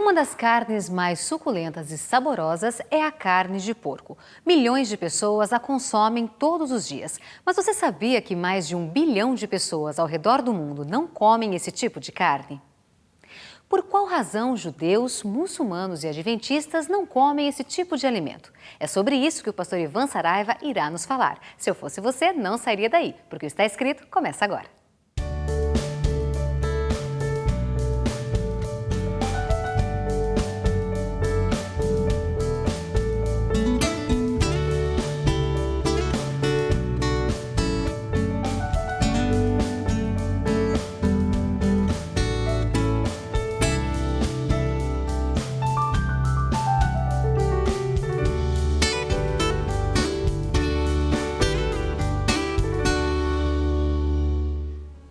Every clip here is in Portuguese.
Uma das carnes mais suculentas e saborosas é a carne de porco. Milhões de pessoas a consomem todos os dias. Mas você sabia que mais de 1 bilhão de pessoas ao redor do mundo não comem esse tipo de carne? Por qual razão judeus, muçulmanos e adventistas não comem esse tipo de alimento? É sobre isso que o pastor Ivan Saraiva irá nos falar. Se eu fosse você, não sairia daí, porque o Está Escrito começa agora.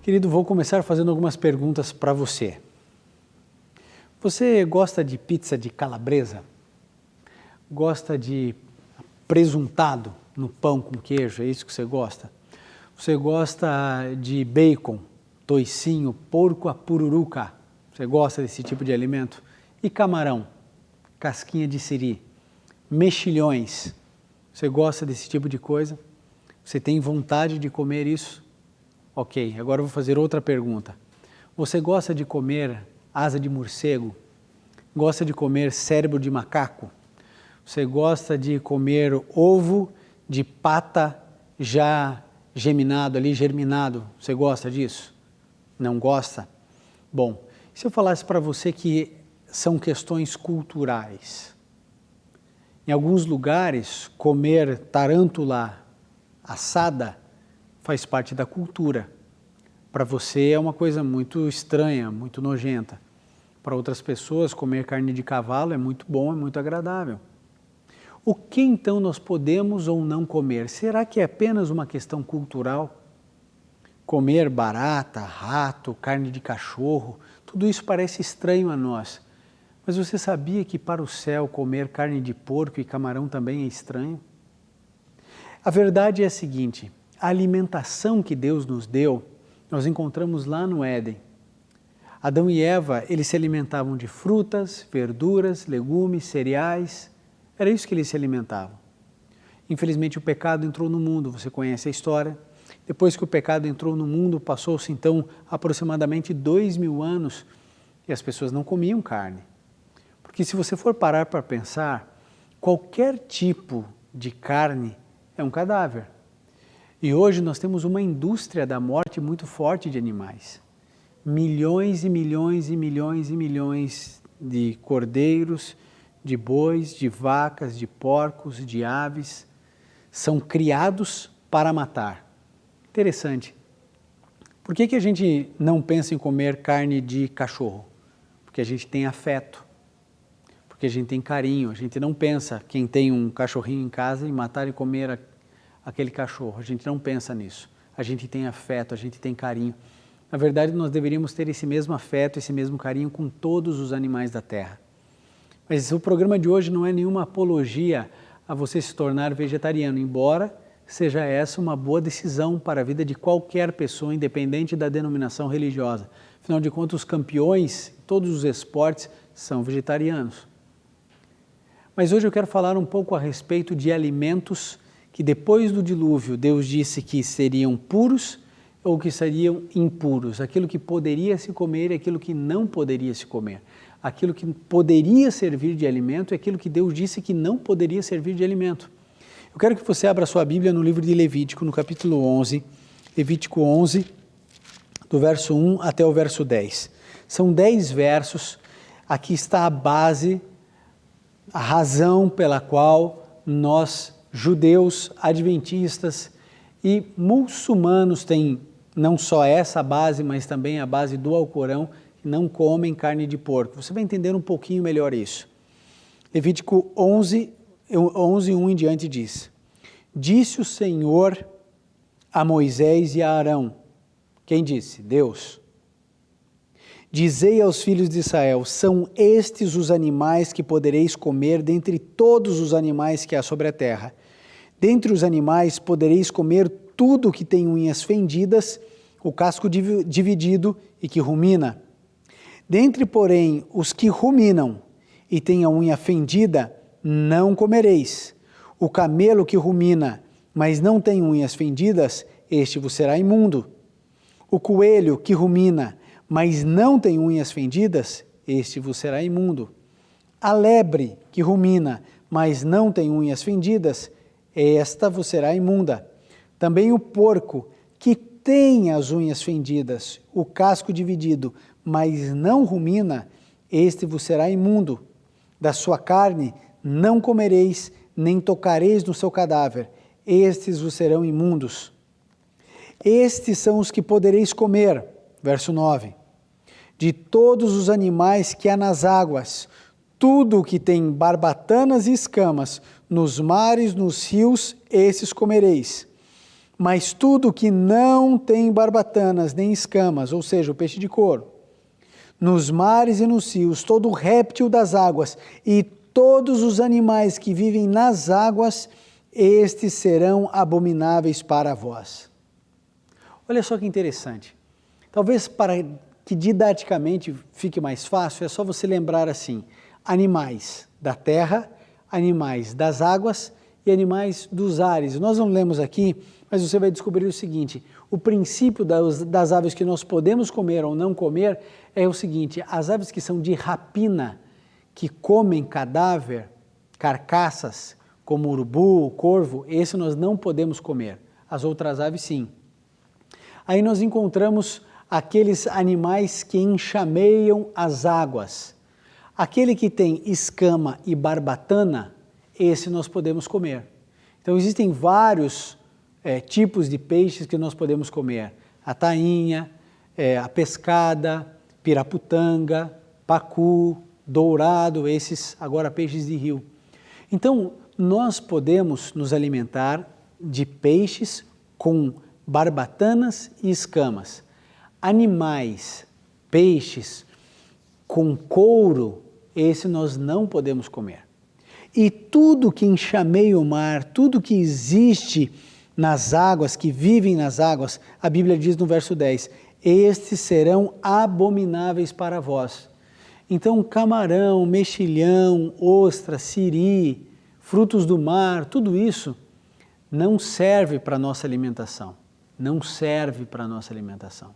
Querido, vou começar fazendo algumas perguntas para você. Você gosta de pizza de calabresa? Gosta de presuntado no pão com queijo? É isso que você gosta? Você gosta de bacon, toicinho, porco a pururuca? Você gosta desse tipo de alimento? E camarão, casquinha de siri, mexilhões? Você gosta desse tipo de coisa? Você tem vontade de comer isso? Ok, agora eu vou fazer outra pergunta. Você gosta de comer asa de morcego? Gosta de comer cérebro de macaco? Você gosta de comer ovo de pata já geminado ali, germinado? Você gosta disso? Não gosta? Bom, se eu falasse para você que são questões culturais. Em alguns lugares, comer tarântula assada faz parte da cultura. Para você é uma coisa muito estranha, muito nojenta. Para outras pessoas, comer carne de cavalo é muito bom, é muito agradável. O que então nós podemos ou não comer? Será que é apenas uma questão cultural? Comer barata, rato, carne de cachorro, tudo isso parece estranho a nós. Mas você sabia que para o céu comer carne de porco e camarão também é estranho? A verdade é a seguinte: a alimentação que Deus nos deu, nós encontramos lá no Éden. Adão e Eva, eles se alimentavam de frutas, verduras, legumes, cereais. Era isso que eles se alimentavam. Infelizmente o pecado entrou no mundo, você conhece a história. Depois que o pecado entrou no mundo, passou-se então aproximadamente 2000 anos e as pessoas não comiam carne. Porque se você for parar para pensar, qualquer tipo de carne é um cadáver. E hoje nós temos uma indústria da morte muito forte de animais. Milhões e milhões e milhões e milhões de cordeiros, de bois, de vacas, de porcos, de aves, são criados para matar. Interessante. Por que a gente não pensa em comer carne de cachorro? Porque a gente tem afeto, porque a gente tem carinho. A gente não pensa, quem tem um cachorrinho em casa, em matar e comer aquele cachorro. A gente não pensa nisso. A gente tem afeto, a gente tem carinho. Na verdade, nós deveríamos ter esse mesmo afeto, esse mesmo carinho com todos os animais da terra. Mas o programa de hoje não é nenhuma apologia a você se tornar vegetariano, embora seja essa uma boa decisão para a vida de qualquer pessoa, independente da denominação religiosa. Afinal de contas, os campeões em todos os esportes são vegetarianos. Mas hoje eu quero falar um pouco a respeito de alimentos que depois do dilúvio Deus disse que seriam puros ou que seriam impuros, aquilo que poderia se comer e aquilo que não poderia se comer, aquilo que poderia servir de alimento e aquilo que Deus disse que não poderia servir de alimento. Eu quero que você abra sua Bíblia no livro de Levítico, no capítulo 11, Levítico 11, do verso 1 até o verso 10. São 10 versos, aqui está a base, a razão pela qual nós, judeus, adventistas e muçulmanos têm não só essa base, mas também a base do Alcorão, que não comem carne de porco. Você vai entender um pouquinho melhor isso. Levítico 11, 1 em diante diz: Disse o Senhor a Moisés e a Arão. Quem disse? Deus. Dizei aos filhos de Israel: são estes os animais que podereis comer dentre todos os animais que há sobre a terra. Dentre os animais podereis comer tudo que tem unhas fendidas, o casco dividido e que rumina. Dentre, porém, os que ruminam e têm a unha fendida, não comereis. O camelo que rumina, mas não tem unhas fendidas, este vos será imundo. O coelho que rumina, mas não tem unhas fendidas, este vos será imundo. A lebre que rumina, mas não tem unhas fendidas, esta vos será imunda. Também o porco que tem as unhas fendidas, o casco dividido, mas não rumina, este vos será imundo. Da sua carne não comereis, nem tocareis no seu cadáver, estes vos serão imundos. Estes são os que podereis comer, verso 9, de todos os animais que há nas águas, tudo o que tem barbatanas e escamas, nos mares, nos rios, esses comereis. Mas tudo que não tem barbatanas nem escamas, ou seja, o peixe de couro, nos mares e nos rios, todo réptil das águas e todos os animais que vivem nas águas, estes serão abomináveis para vós. Olha só que interessante. Talvez para que didaticamente fique mais fácil, é só você lembrar assim: animais da terra, animais das águas e animais dos ares. Nós não lemos aqui, mas você vai descobrir o seguinte: o princípio das aves que nós podemos comer ou não comer é o seguinte: as aves que são de rapina, que comem cadáver, carcaças, como o urubu, o corvo, esse nós não podemos comer. As outras aves sim. Aí nós encontramos aqueles animais que enxameiam as águas. Aquele que tem escama e barbatana, esse nós podemos comer. Então existem vários tipos de peixes que nós podemos comer. A tainha, a pescada, piraputanga, pacu, dourado, esses agora peixes de rio. Então nós podemos nos alimentar de peixes com barbatanas e escamas. Animais, peixes com couro, esse nós não podemos comer. E tudo que enxameia o mar, tudo que existe nas águas, que vivem nas águas, a Bíblia diz no verso 10, estes serão abomináveis para vós. Então camarão, mexilhão, ostra, siri, frutos do mar, tudo isso não serve para a nossa alimentação. Não serve para a nossa alimentação.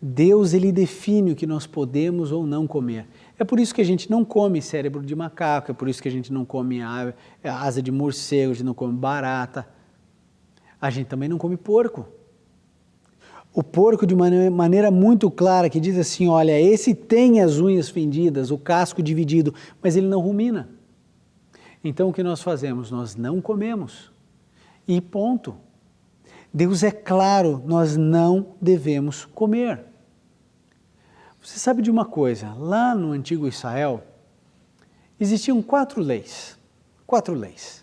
Deus, ele define o que nós podemos ou não comer. É por isso que a gente não come cérebro de macaco, é por isso que a gente não come asa de morcego, a gente não come barata. A gente também não come porco. O porco, de uma maneira muito clara, que diz assim, olha, esse tem as unhas fendidas, o casco dividido, mas ele não rumina. Então o que nós fazemos? Nós não comemos. E ponto. Deus é claro, nós não devemos comer. Você sabe de uma coisa, lá no antigo Israel, existiam 4 leis. 4 leis.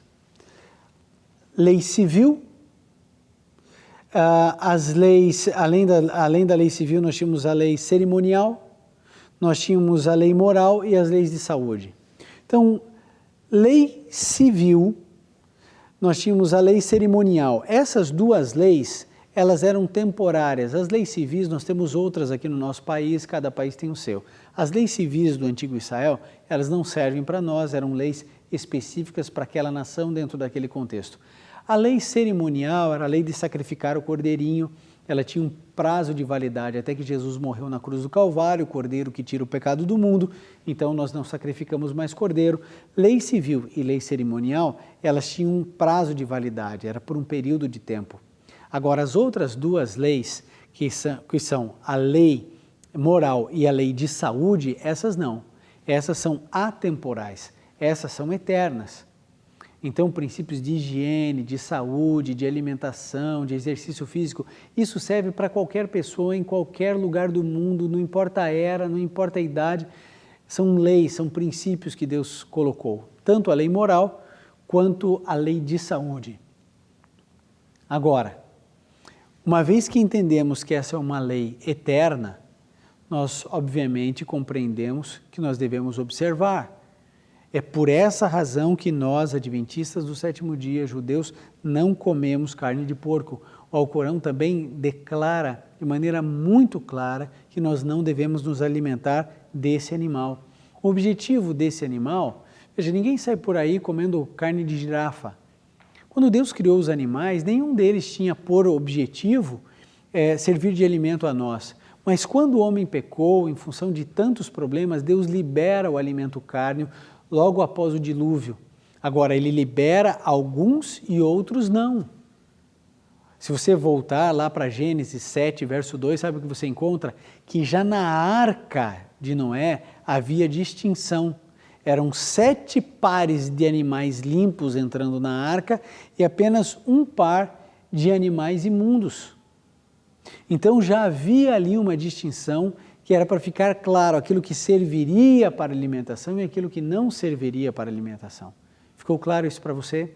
Lei civil, as leis, além da lei civil, nós tínhamos a lei cerimonial, nós tínhamos a lei moral e as leis de saúde. Então, lei civil, nós tínhamos a lei cerimonial. Essas 2 leis, elas eram temporárias. As leis civis, nós temos outras aqui no nosso país, cada país tem o seu. As leis civis do antigo Israel, elas não servem para nós, eram leis específicas para aquela nação dentro daquele contexto. A lei cerimonial era a lei de sacrificar o cordeirinho, ela tinha um prazo de validade até que Jesus morreu na cruz do Calvário, o cordeiro que tira o pecado do mundo, então nós não sacrificamos mais cordeiro. Lei civil e lei cerimonial, elas tinham um prazo de validade, era por um período de tempo. Agora, as outras 2 leis, que são a lei moral e a lei de saúde, essas não. Essas são atemporais, essas são eternas. Então, princípios de higiene, de saúde, de alimentação, de exercício físico, isso serve para qualquer pessoa, em qualquer lugar do mundo, não importa a era, não importa a idade, são leis, são princípios que Deus colocou, tanto a lei moral quanto a lei de saúde. Agora, uma vez que entendemos que essa é uma lei eterna, nós obviamente compreendemos que nós devemos observar. É por essa razão que nós, adventistas do 7º dia, judeus, não comemos carne de porco. O Alcorão também declara de maneira muito clara que nós não devemos nos alimentar desse animal. O objetivo desse animal, veja, ninguém sai por aí comendo carne de girafa. Quando Deus criou os animais, nenhum deles tinha por objetivo servir de alimento a nós. Mas quando o homem pecou, em função de tantos problemas, Deus libera o alimento cárneo logo após o dilúvio. Agora, ele libera alguns e outros não. Se você voltar lá para Gênesis 7, verso 2, sabe o que você encontra? Que já na arca de Noé havia distinção. Eram 7 pares de animais limpos entrando na arca e apenas um par de animais imundos. Então já havia ali uma distinção que era para ficar claro aquilo que serviria para alimentação e aquilo que não serviria para alimentação. Ficou claro isso para você?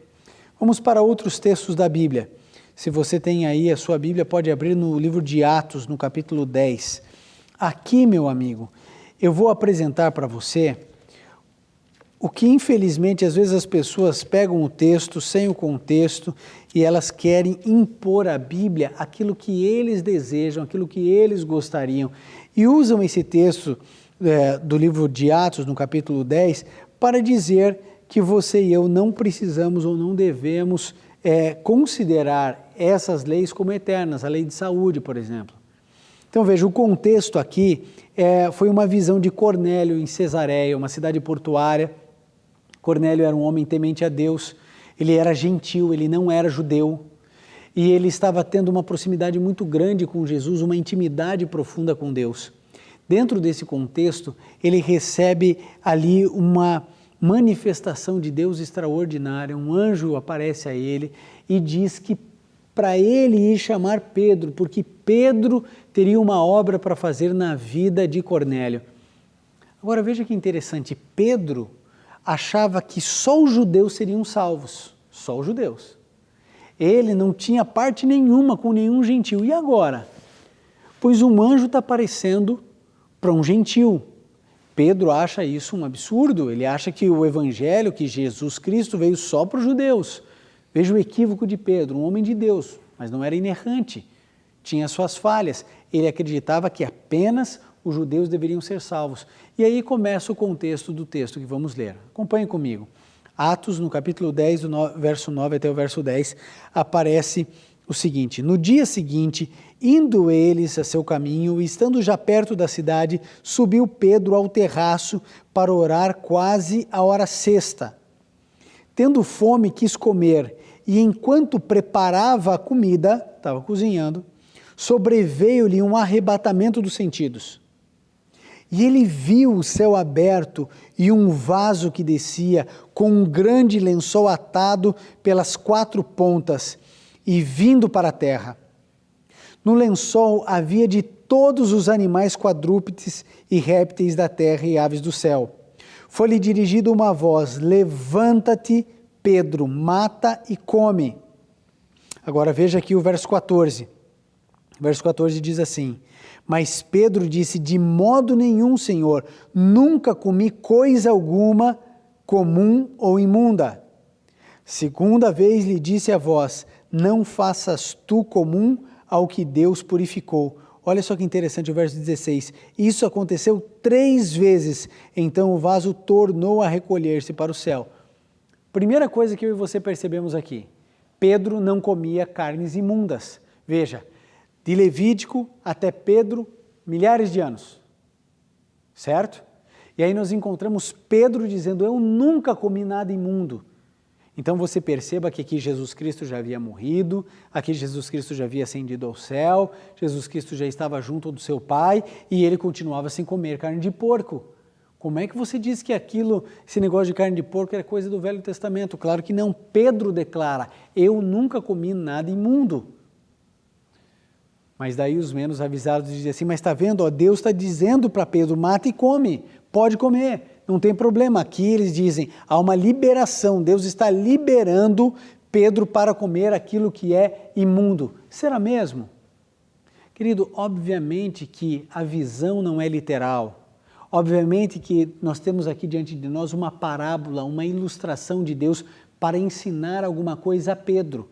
Vamos para outros textos da Bíblia. Se você tem aí a sua Bíblia, pode abrir no livro de Atos, no capítulo 10. Aqui, meu amigo, eu vou apresentar para você o que, infelizmente, às vezes as pessoas pegam o texto sem o contexto e elas querem impor à Bíblia aquilo que eles desejam, aquilo que eles gostariam. E usam esse texto do livro de Atos, no capítulo 10, para dizer que você e eu não precisamos ou não devemos considerar essas leis como eternas, a lei de saúde, por exemplo. Então veja, o contexto aqui foi uma visão de Cornélio em Cesareia, uma cidade portuária. Cornélio era um homem temente a Deus, ele era gentil, ele não era judeu, e ele estava tendo uma proximidade muito grande com Jesus, uma intimidade profunda com Deus. Dentro desse contexto, ele recebe ali uma manifestação de Deus extraordinária, um anjo aparece a ele e diz que para ele ir chamar Pedro, porque Pedro teria uma obra para fazer na vida de Cornélio. Agora veja que interessante, Pedro achava que só os judeus seriam salvos, só os judeus. Ele não tinha parte nenhuma com nenhum gentil. E agora? Pois um anjo está aparecendo para um gentil. Pedro acha isso um absurdo, ele acha que o evangelho, que Jesus Cristo veio só para os judeus. Veja o equívoco de Pedro, um homem de Deus, mas não era inerrante, tinha suas falhas. Ele acreditava que apenas os judeus deveriam ser salvos. E aí começa o contexto do texto que vamos ler. Acompanhe comigo. Atos, no capítulo 10, do verso 9 até o verso 10, aparece o seguinte: no dia seguinte, indo eles a seu caminho, e estando já perto da cidade, subiu Pedro ao terraço para orar quase a hora sexta. Tendo fome, quis comer, e enquanto preparava a comida, estava cozinhando, sobreveio-lhe um arrebatamento dos sentidos. E ele viu o céu aberto e um vaso que descia, com um grande lençol atado pelas 4 pontas, e vindo para a terra. No lençol havia de todos os animais quadrúpedes e répteis da terra e aves do céu. Foi-lhe dirigida uma voz: levanta-te, Pedro, mata e come. Agora veja aqui o verso 14. O verso 14 diz assim: mas Pedro disse: de modo nenhum, Senhor, nunca comi coisa alguma comum ou imunda. Segunda vez lhe disse a voz: não faças tu comum ao que Deus purificou. Olha só que interessante o verso 16. Isso aconteceu 3 vezes, então o vaso tornou a recolher-se para o céu. Primeira coisa que eu e você percebemos aqui: Pedro não comia carnes imundas. Veja, de Levítico até Pedro, milhares de anos, certo? E aí nós encontramos Pedro dizendo: eu nunca comi nada imundo. Então você perceba que aqui Jesus Cristo já havia morrido, aqui Jesus Cristo já havia ascendido ao céu, Jesus Cristo já estava junto do seu Pai e ele continuava sem comer carne de porco. Como é que você diz que esse negócio de carne de porco era coisa do Velho Testamento? Claro que não. Pedro declara: eu nunca comi nada imundo. Mas daí os menos avisados dizem assim: mas está vendo, ó, Deus está dizendo para Pedro: mata e come, pode comer. Não tem problema. Aqui eles dizem, há uma liberação, Deus está liberando Pedro para comer aquilo que é imundo. Será mesmo? Querido, obviamente que a visão não é literal. Obviamente que nós temos aqui diante de nós uma parábola, uma ilustração de Deus para ensinar alguma coisa a Pedro.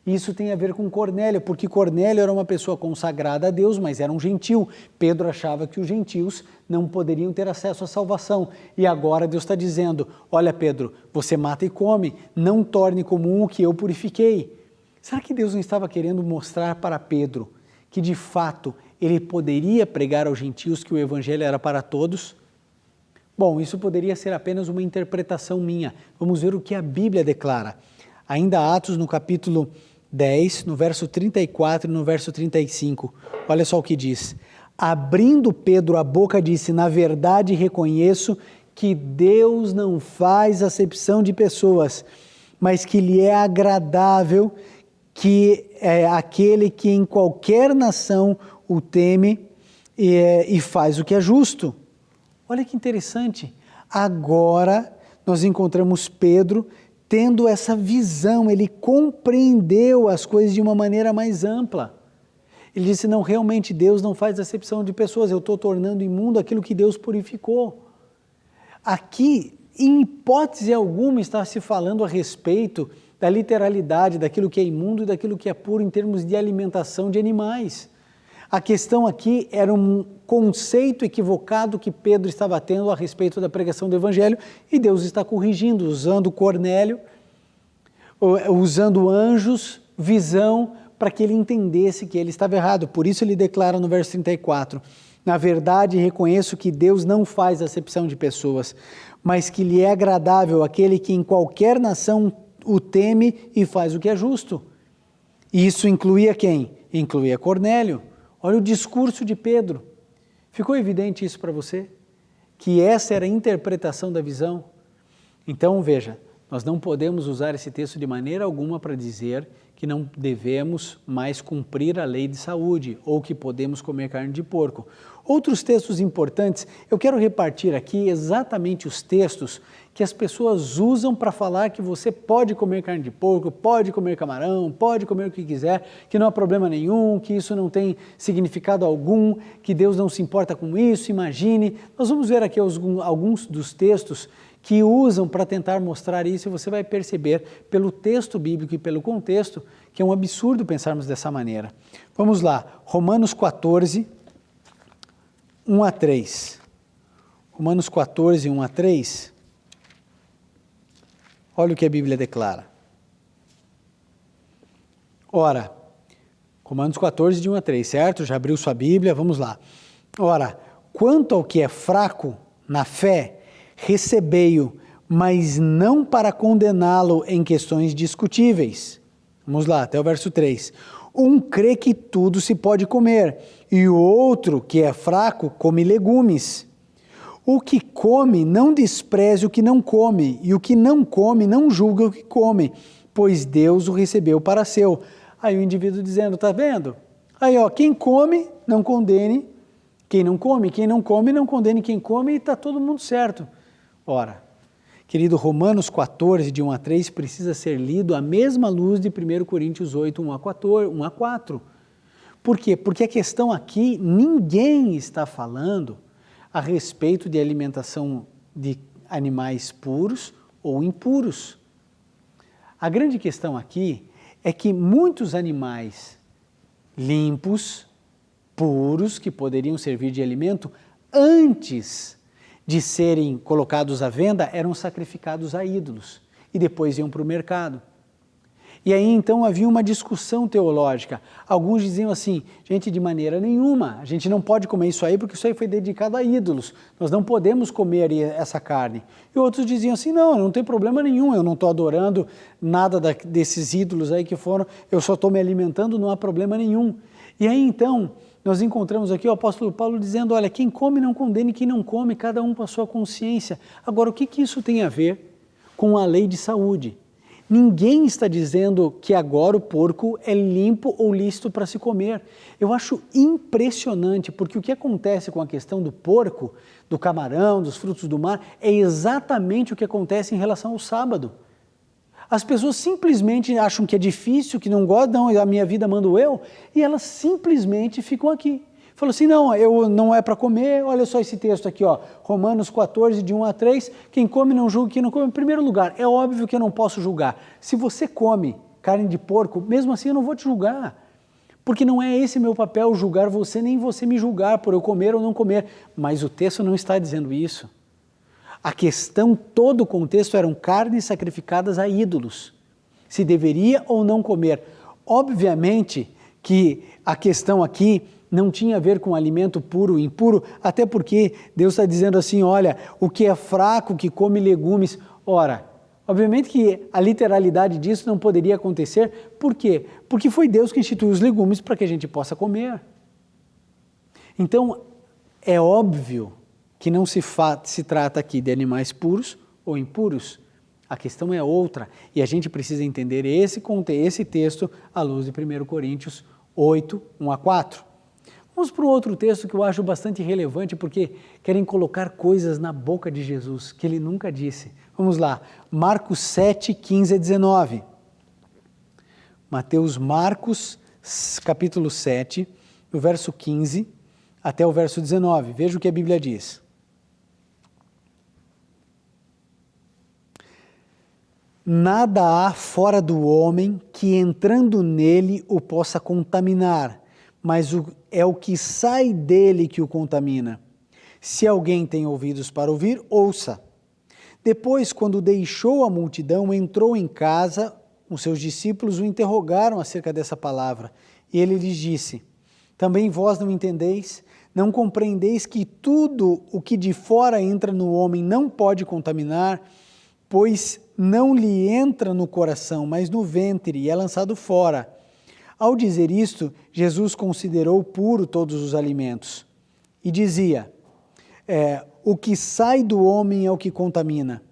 Isso tem a ver com Cornélio, porque Cornélio era uma pessoa consagrada a Deus, mas era um gentil. Pedro achava que os gentios não poderiam ter acesso à salvação. E agora Deus está dizendo, olha Pedro, você mata e come, não torne comum o que eu purifiquei. Será que Deus não estava querendo mostrar para Pedro que de fato ele poderia pregar aos gentios que o evangelho era para todos? Bom, isso poderia ser apenas uma interpretação minha. Vamos ver o que a Bíblia declara. Ainda Atos, no capítulo 10, no verso 34 e no verso 35. Olha só o que diz. Abrindo Pedro a boca, disse, na verdade reconheço que Deus não faz acepção de pessoas, mas que lhe é agradável que é aquele que em qualquer nação o teme e faz o que é justo. Olha que interessante. Agora nós encontramos Pedro tendo essa visão, ele compreendeu as coisas de uma maneira mais ampla. Ele disse, não, realmente Deus não faz acepção de pessoas, eu estou tornando imundo aquilo que Deus purificou. Aqui, em hipótese alguma, está se falando a respeito da literalidade, daquilo que é imundo e daquilo que é puro em termos de alimentação de animais. A questão aqui era um conceito equivocado que Pedro estava tendo a respeito da pregação do Evangelho e Deus está corrigindo, usando Cornélio, usando anjos, visão, para que ele entendesse que ele estava errado. Por isso ele declara no verso 34, na verdade reconheço que Deus não faz acepção de pessoas, mas que lhe é agradável aquele que em qualquer nação o teme e faz o que é justo. E isso incluía quem? Incluía Cornélio. Olha o discurso de Pedro. Ficou evidente isso para você? Que essa era a interpretação da visão? Então, veja, nós não podemos usar esse texto de maneira alguma para dizer que não devemos mais cumprir a lei de saúde ou que podemos comer carne de porco. Outros textos importantes, eu quero repartir aqui exatamente os textos que as pessoas usam para falar que você pode comer carne de porco, pode comer camarão, pode comer o que quiser, que não há problema nenhum, que isso não tem significado algum, que Deus não se importa com isso, imagine. Nós vamos ver aqui alguns dos textos que usam para tentar mostrar isso e você vai perceber pelo texto bíblico e pelo contexto que é um absurdo pensarmos dessa maneira. Vamos lá, Romanos 14, 1 a 3. Romanos 14, 1 a 3. Olha o que a Bíblia declara. Ora, Romanos 14, de 1 a 3, certo? Já abriu sua Bíblia, vamos lá. Ora, quanto ao que é fraco na fé, recebei-o, mas não para condená-lo em questões discutíveis. Vamos lá, até o verso 3. Um crê que tudo se pode comer, e o outro, que é fraco, come legumes. O que come não despreze o que não come, e o que não come não julga o que come, pois Deus o recebeu para seu. Aí o indivíduo dizendo, tá vendo? Aí ó, quem come, não condene quem não come não condene quem come e está todo mundo certo. Ora, querido, Romanos 14, de 1 a 3, precisa ser lido à mesma luz de 1 Coríntios 8, 1 a 4. Por quê? Porque a questão aqui, ninguém está falando a respeito de alimentação de animais puros ou impuros. A grande questão aqui é que muitos animais limpos, puros, que poderiam servir de alimento, antes de serem colocados à venda, eram sacrificados a ídolos e depois iam para o mercado. E aí então havia uma discussão teológica. Alguns diziam assim, gente, de maneira nenhuma, a gente não pode comer isso aí porque isso aí foi dedicado a ídolos, nós não podemos comer essa carne. E outros diziam assim, não tem problema nenhum, eu não estou adorando nada desses ídolos aí que foram, eu só estou me alimentando, não há problema nenhum. E aí então nós encontramos aqui o apóstolo Paulo dizendo, olha, quem come não condene quem não come, cada um com a sua consciência. Agora, o que isso tem a ver com a lei de saúde? Ninguém está dizendo que agora o porco é limpo ou lícito para se comer. Eu acho impressionante, porque o que acontece com a questão do porco, do camarão, dos frutos do mar, é exatamente o que acontece em relação ao sábado. As pessoas simplesmente acham que é difícil, que não gostam, não, a minha vida mando eu, e elas simplesmente ficam aqui. Falou assim, não é para comer, olha só esse texto aqui, ó, Romanos 14, de 1 a 3, quem come não julga quem não come. Em primeiro lugar, é óbvio que eu não posso julgar. Se você come carne de porco, mesmo assim eu não vou te julgar. Porque não é esse meu papel julgar você, nem você me julgar por eu comer ou não comer. Mas o texto não está dizendo isso. A questão, todo o contexto eram carnes sacrificadas a ídolos. Se deveria ou não comer. Obviamente que a questão aqui não tinha a ver com alimento puro ou impuro, até porque Deus está dizendo assim, olha, o que é fraco que come legumes. Ora, obviamente que a literalidade disso não poderia acontecer. Por quê? Porque foi Deus que instituiu os legumes para que a gente possa comer. Então, é óbvio que não se trata aqui de animais puros ou impuros. A questão é outra. E a gente precisa entender esse texto à luz de 1 Coríntios 8, 1 a 4. Vamos para um outro texto que eu acho bastante relevante, porque querem colocar coisas na boca de Jesus que ele nunca disse. Vamos lá, Marcos 7, 15 a 19. Marcos, capítulo 7, do verso 15 até o verso 19. Veja o que a Bíblia diz. Nada há fora do homem que entrando nele o possa contaminar, mas é o que sai dele que o contamina. Se alguém tem ouvidos para ouvir, ouça. Depois, quando deixou a multidão, entrou em casa, os seus discípulos o interrogaram acerca dessa palavra. E ele lhes disse, também vós não entendeis? Não compreendeis que tudo o que de fora entra no homem não pode contaminar, pois não lhe entra no coração, mas no ventre, e é lançado fora. Ao dizer isto, Jesus considerou puro todos os alimentos. E dizia, o que sai do homem é o que contamina,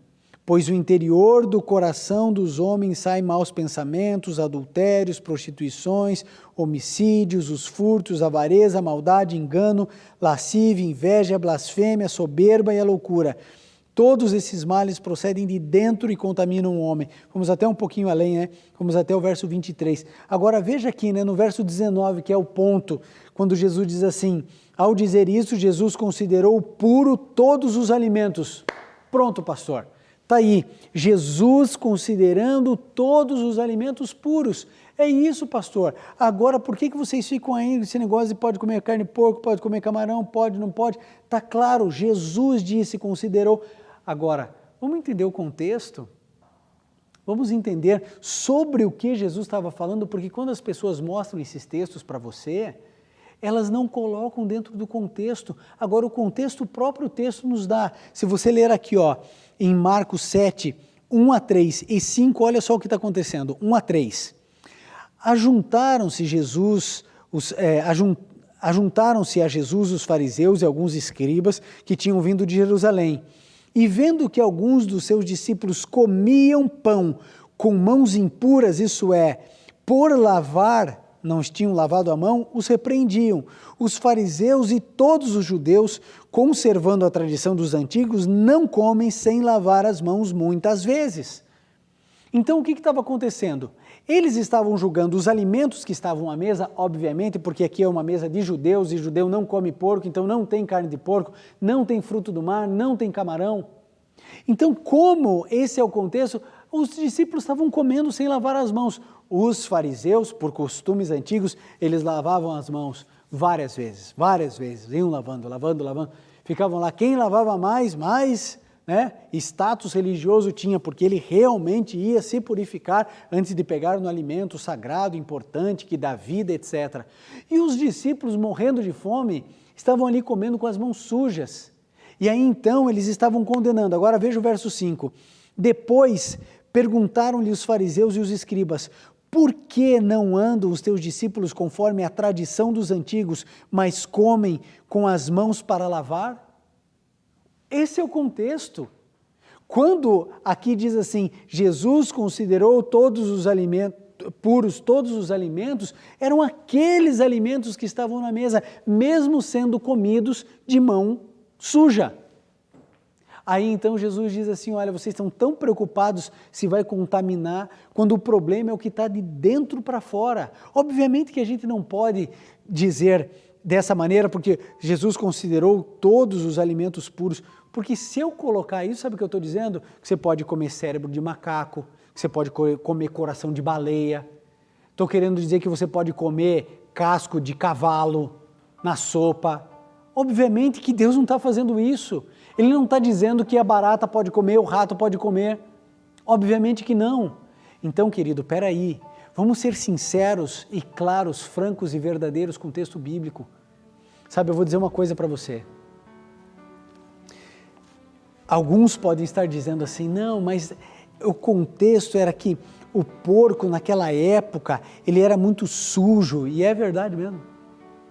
pois o interior do coração dos homens saem maus pensamentos, adultérios, prostituições, homicídios, os furtos, avareza, maldade, engano, lascívia, inveja, blasfêmia, soberba e a loucura. Todos esses males procedem de dentro e contaminam o homem. Vamos até um pouquinho além, né? Vamos até o verso 23. Agora veja aqui, né, no verso 19, que é o ponto, quando Jesus diz assim, ao dizer isso, Jesus considerou puro todos os alimentos. Pronto, pastor. Está aí, Jesus considerando todos os alimentos puros. É isso, pastor. Agora, por que vocês ficam aí nesse negócio de pode comer carne de porco, pode comer camarão, pode, não pode? Está claro, Jesus disse, considerou. Agora, vamos entender o contexto? Vamos entender sobre o que Jesus estava falando, porque quando as pessoas mostram esses textos para você, elas não colocam dentro do contexto. Agora, o contexto, o próprio texto nos dá. Se você ler aqui, ó, em Marcos 7, 1 a 3 e 5, olha só o que está acontecendo. 1 a 3. Ajuntaram-se a Jesus os fariseus e alguns escribas que tinham vindo de Jerusalém. E vendo que alguns dos seus discípulos comiam pão com mãos impuras, isso é, por lavar, não tinham lavado a mão, os repreendiam. Os fariseus e todos os judeus, conservando a tradição dos antigos, não comem sem lavar as mãos muitas vezes. Então o que estava acontecendo? Eles estavam julgando os alimentos que estavam à mesa, obviamente, porque aqui é uma mesa de judeus e judeu não come porco, então não tem carne de porco, não tem fruto do mar, não tem camarão. Então, como esse é o contexto, os discípulos estavam comendo sem lavar as mãos. Os fariseus, por costumes antigos, eles lavavam as mãos várias vezes, iam lavando. Ficavam lá, quem lavava mais, status religioso tinha, porque ele realmente ia se purificar antes de pegar no alimento sagrado, importante, que dá vida, etc. E os discípulos, morrendo de fome, estavam ali comendo com as mãos sujas. E aí então eles estavam condenando. Agora veja o verso 5. Depois perguntaram-lhe os fariseus e os escribas, por que não andam os teus discípulos conforme a tradição dos antigos, mas comem com as mãos para lavar? Esse é o contexto. Quando aqui diz assim, Jesus considerou todos os alimentos puros, todos os alimentos, eram aqueles alimentos que estavam na mesa, mesmo sendo comidos de mão suja. Aí então Jesus diz assim, olha, vocês estão tão preocupados se vai contaminar, quando o problema é o que está de dentro para fora. Obviamente que a gente não pode dizer dessa maneira, porque Jesus considerou todos os alimentos puros, porque se eu colocar isso, sabe o que eu estou dizendo? Que você pode comer cérebro de macaco, Você pode comer coração de baleia. Estou querendo dizer que você pode comer casco de cavalo na sopa. Obviamente que Deus não está fazendo isso. Ele não está dizendo que a barata pode comer, o rato pode comer. Obviamente que não. Então, querido, peraí. Vamos ser sinceros e claros, francos e verdadeiros com o texto bíblico. Sabe, eu vou dizer uma coisa para você. Alguns podem estar dizendo assim, não, mas o contexto era que o porco naquela época, ele era muito sujo, e é verdade mesmo.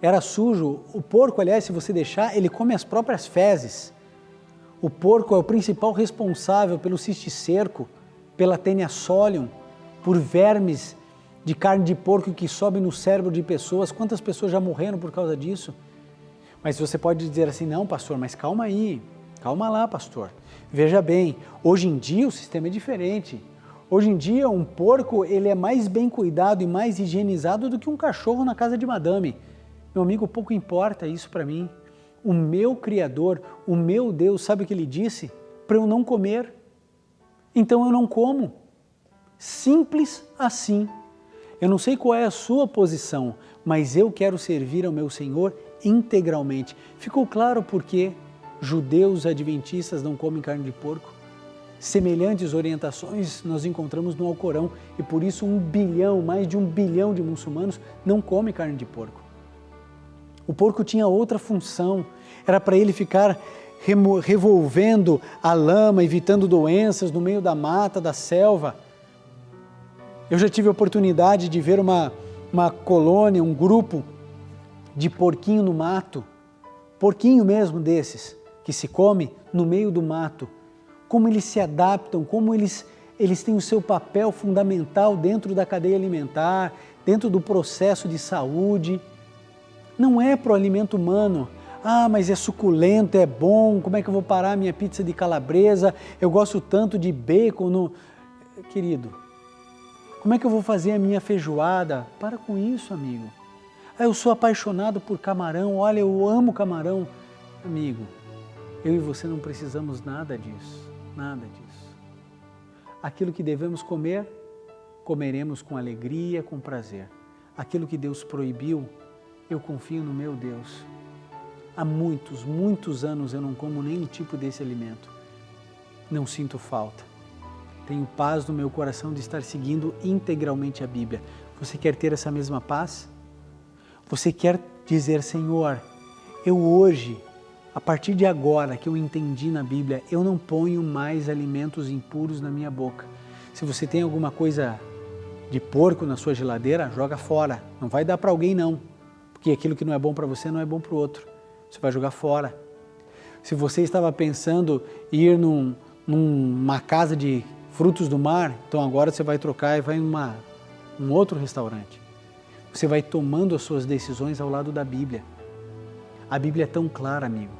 Era sujo. O porco, aliás, se você deixar, ele come as próprias fezes. O porco é o principal responsável pelo cisticerco, pela Taenia solium, por vermes de carne de porco que sobem no cérebro de pessoas. Quantas pessoas já morreram por causa disso? Mas você pode dizer assim, não, pastor, mas calma aí, calma lá, pastor. Veja bem, hoje em dia o sistema é diferente. Hoje em dia um porco ele é mais bem cuidado e mais higienizado do que um cachorro na casa de madame. Meu amigo, pouco importa isso para mim. O meu Criador, o meu Deus, sabe o que ele disse? Para eu não comer. Então eu não como. Simples assim. Eu não sei qual é a sua posição, mas eu quero servir ao meu Senhor integralmente. Ficou claro por que judeus adventistas não comem carne de porco? Semelhantes orientações nós encontramos no Alcorão e por isso mais de 1 bilhão de muçulmanos não comem carne de porco. O porco tinha outra função, era para ele ficar revolvendo a lama, evitando doenças no meio da mata, da selva. Eu já tive a oportunidade de ver uma colônia, um grupo de porquinho no mato, porquinho mesmo desses, que se come no meio do mato. Como eles se adaptam, como eles têm o seu papel fundamental dentro da cadeia alimentar, dentro do processo de saúde. Não é para o alimento humano. Ah, mas é suculento, é bom, como é que eu vou parar a minha pizza de calabresa? Eu gosto tanto de bacon. No... Querido, como é que eu vou fazer a minha feijoada? Para com isso, amigo. Ah, eu sou apaixonado por camarão, olha, eu amo camarão. Amigo, eu e você não precisamos nada disso, nada disso. Aquilo que devemos comer, comeremos com alegria, com prazer. Aquilo que Deus proibiu, eu confio no meu Deus. Há muitos, muitos anos eu não como nenhum tipo desse alimento. Não sinto falta. Tenho paz no meu coração de estar seguindo integralmente a Bíblia. Você quer ter essa mesma paz? Você quer dizer, Senhor, eu hoje, a partir de agora que eu entendi na Bíblia, eu não ponho mais alimentos impuros na minha boca. Se você tem alguma coisa de porco na sua geladeira, joga fora. Não vai dar para alguém não, porque aquilo que não é bom para você não é bom para o outro. Você vai jogar fora. Se você estava pensando em ir numa casa de frutos do mar, então agora você vai trocar e vai em um outro restaurante. Você vai tomando as suas decisões ao lado da Bíblia. A Bíblia é tão clara, amigo.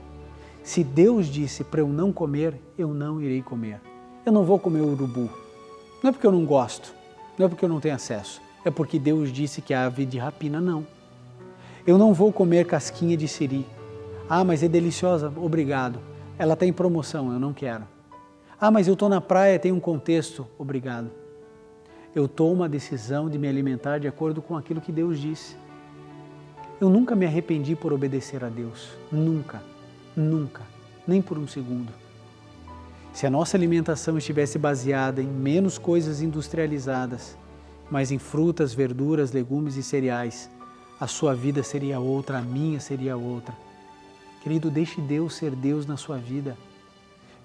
Se Deus disse para eu não comer, eu não irei comer. Eu não vou comer urubu. Não é porque eu não gosto, não é porque eu não tenho acesso. É porque Deus disse que a ave de rapina não. Eu não vou comer casquinha de siri. Ah, mas é deliciosa, obrigado. Ela está em promoção, eu não quero. Ah, mas eu estou na praia, tem um contexto, obrigado. Eu tomo a decisão de me alimentar de acordo com aquilo que Deus disse. Eu nunca me arrependi por obedecer a Deus, nunca, nunca, nem por um segundo. Se a nossa alimentação estivesse baseada em menos coisas industrializadas, mas em frutas, verduras, legumes e cereais, a sua vida seria outra, a minha seria outra. Querido, deixe Deus ser Deus na sua vida.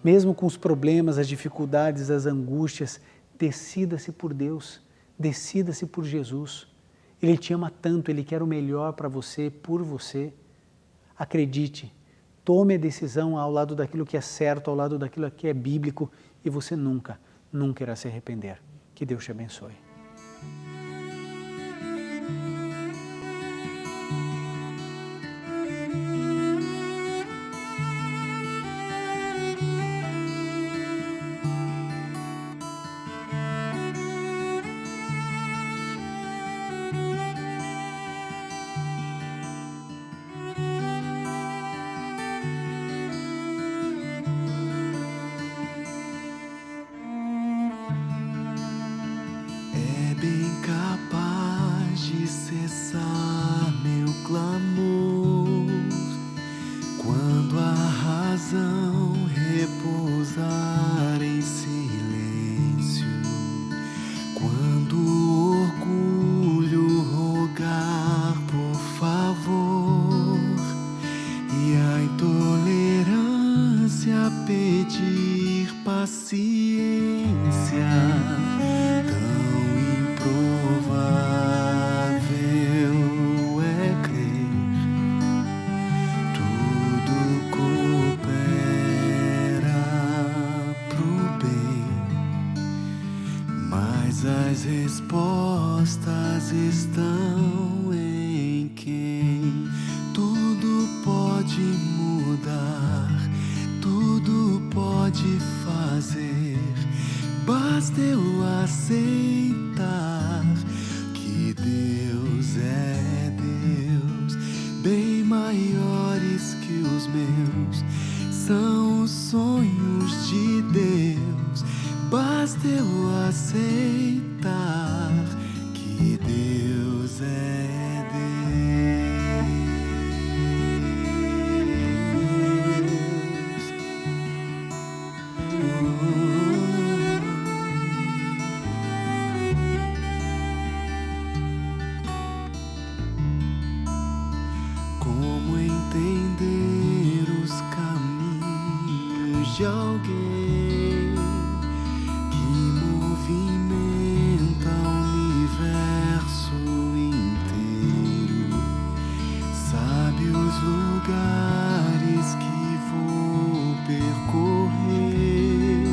Mesmo com os problemas, as dificuldades, as angústias, decida-se por Deus, decida-se por Jesus. Ele te ama tanto, Ele quer o melhor para você, por você. Acredite, tome a decisão ao lado daquilo que é certo, ao lado daquilo que é bíblico e você nunca, nunca irá se arrepender. Que Deus te abençoe. pedir paciência, tão improvável é crer. Tudo coopera pro bem, mas as respostas estão em quem tudo pode mudar, tudo pode fazer. Basta eu aceitar que Deus é Deus, bem maiores que os meus, são os sonhos de Deus. Basta eu aceitar que Deus é Deus. Como entender os caminhos de alguém que movimenta o universo inteiro? Sabe os lugares que vou percorrer,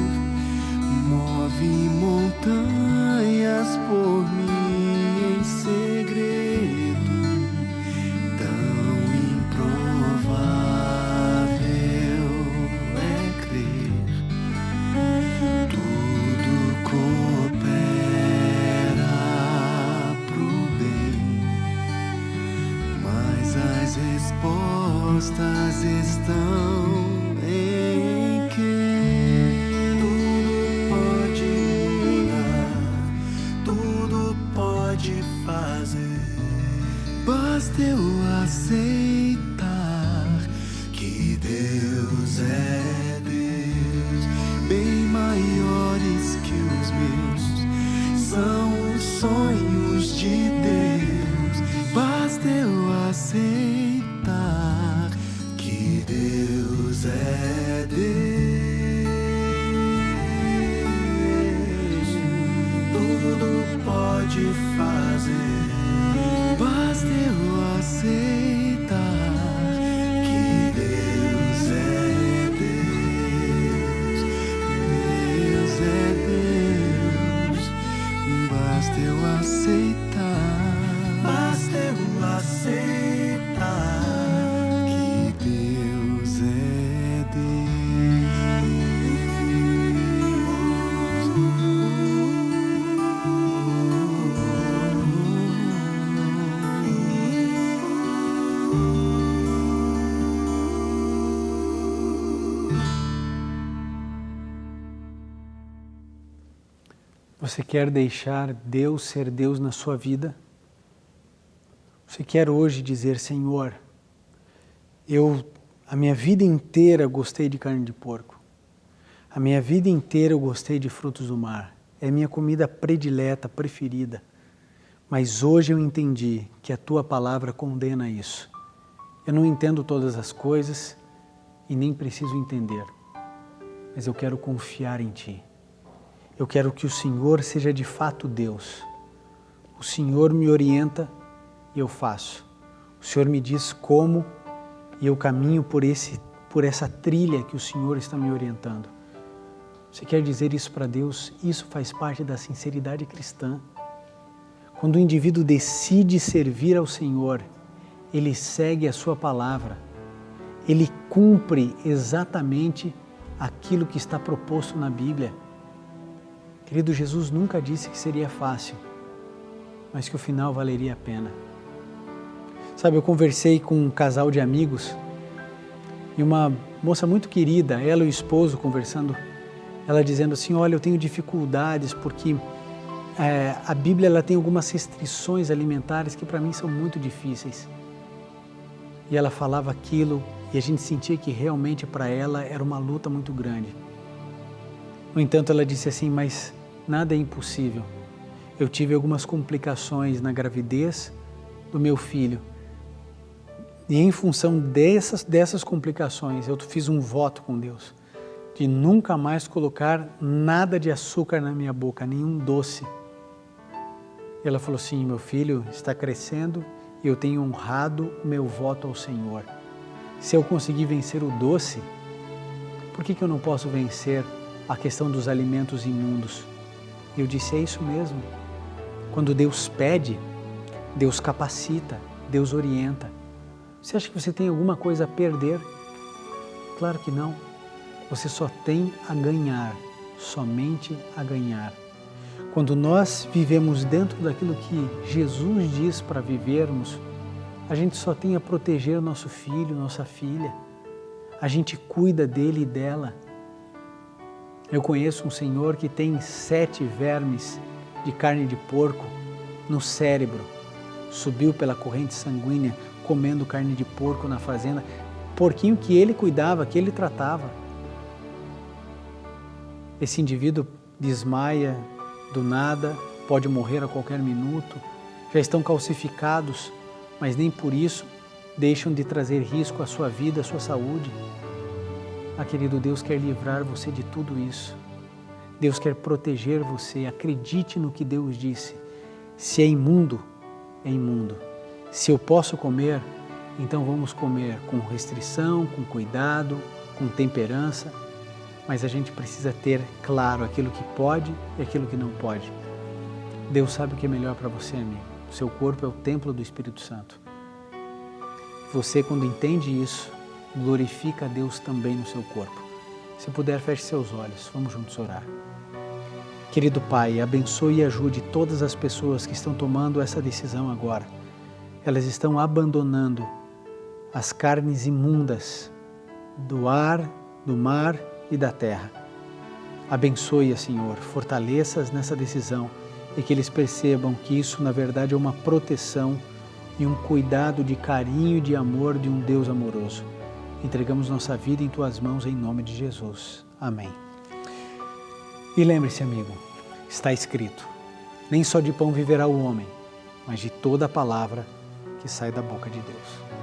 move montanhas por mim em segredo. Tão improvável é crer. Tudo coopera pro bem, mas as respostas estão em quem tudo pode fazer. Basta eu aceitar que Deus é Deus, bem maiores que os meus, são os sonhos de Deus. Basta eu aceitar que Deus é Deus, tudo pode fazer. Basta eu aceitar que Deus é Deus, Deus é Deus. Basta eu aceitar que Deus é Você quer deixar Deus ser Deus na sua vida? Você quer hoje dizer: Senhor, a minha vida inteira gostei de carne de porco. A minha vida inteira eu gostei de frutos do mar. É a minha comida predileta, preferida. Mas hoje eu entendi que a Tua palavra condena isso. Eu não entendo todas as coisas e nem preciso entender. Mas eu quero confiar em Ti. Eu quero que o Senhor seja de fato Deus. O Senhor me orienta e eu faço. O Senhor me diz como e eu caminho por essa trilha que o Senhor está me orientando. Você quer dizer isso para Deus? Isso faz parte da sinceridade cristã. Quando o indivíduo decide servir ao Senhor, ele segue a sua palavra. Ele cumpre exatamente aquilo que está proposto na Bíblia. Querido, Jesus nunca disse que seria fácil, mas que o final valeria a pena. Sabe, eu conversei com um casal de amigos e uma moça muito querida, ela e o esposo conversando, ela dizendo assim: olha, eu tenho dificuldades porque a Bíblia ela tem algumas restrições alimentares que para mim são muito difíceis. E ela falava aquilo e a gente sentia que realmente para ela era uma luta muito grande. No entanto, ela disse assim: mas nada é impossível. Eu tive algumas complicações na gravidez do meu filho. E em função dessas complicações, eu fiz um voto com Deus. de nunca mais colocar nada de açúcar na minha boca, nenhum doce. E ela falou assim: meu filho está crescendo e eu tenho honrado o meu voto ao Senhor. Se eu conseguir vencer o doce, por que eu não posso vencer a questão dos alimentos imundos? Eu disse: é isso mesmo. Quando Deus pede, Deus capacita, Deus orienta. Você acha que você tem alguma coisa a perder? Claro que não. Você só tem a ganhar, somente a ganhar. Quando nós vivemos dentro daquilo que Jesus diz para vivermos, a gente só tem a proteger o nosso filho, nossa filha. A gente cuida dele e dela. Eu conheço um senhor que tem 7 vermes de carne de porco no cérebro. Subiu pela corrente sanguínea comendo carne de porco na fazenda. Porquinho que ele cuidava, que ele tratava. Esse indivíduo desmaia do nada, pode morrer a qualquer minuto. Já estão calcificados, mas nem por isso deixam de trazer risco à sua vida, à sua saúde. Querido, Deus quer livrar você de tudo isso. Deus quer proteger você. Acredite no que Deus disse. Se é imundo, é imundo. Se eu posso comer, então vamos comer com restrição, com cuidado, com temperança. Mas a gente precisa ter claro aquilo que pode e aquilo que não pode. Deus sabe o que é melhor para você, amigo. O seu corpo é o templo do Espírito Santo. Você, quando entende isso, glorifica a Deus também no seu corpo. Se puder, feche seus olhos. Vamos juntos orar. Querido Pai, abençoe e ajude todas as pessoas que estão tomando essa decisão agora. Elas estão abandonando as carnes imundas do ar, do mar e da terra. Abençoe-a, Senhor, fortaleça-as nessa decisão e que eles percebam que isso, na verdade, é uma proteção e um cuidado de carinho e de amor de um Deus amoroso. Entregamos nossa vida em Tuas mãos em nome de Jesus. Amém. E lembre-se, amigo, está escrito: nem só de pão viverá o homem, mas de toda a palavra que sai da boca de Deus.